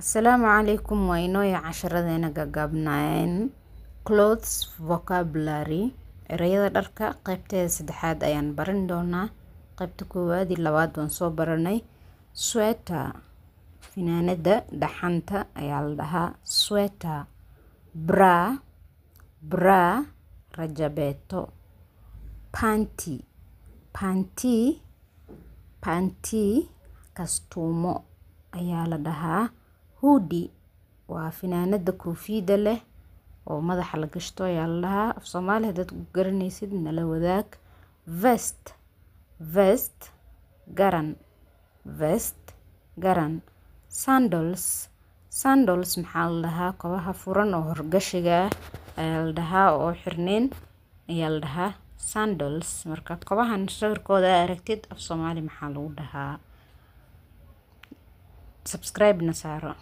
السلام عليكم وينوي عشرة قابناين clothes vocabulary erayada dharka qaybteeda saddexaad ayaan baran doonaa. qaybta koowaad iyo labaad waan soo baranay. Sweater finaanada dhaxanta ayaa la dhahaa sweater. Bra rajabeeto. Panty kastuumo ayaa la dhahaa. Hoodie waa finaanada koofiyada leh oo madaxa la gashto ayaa la dhahaa. Af Soomaali haddaad ku garanaysid nala wadaag. Vest garan. Sandals maxaa la dhahaa? Kabaha furan oo horgashiga ayaa la dhahaa oo xirneen ayaa la dhahaa sandals. Marka kabahan sawirkooda aragtid af Soomaali maxaa lagu dhahaa? Subscribe na saaro.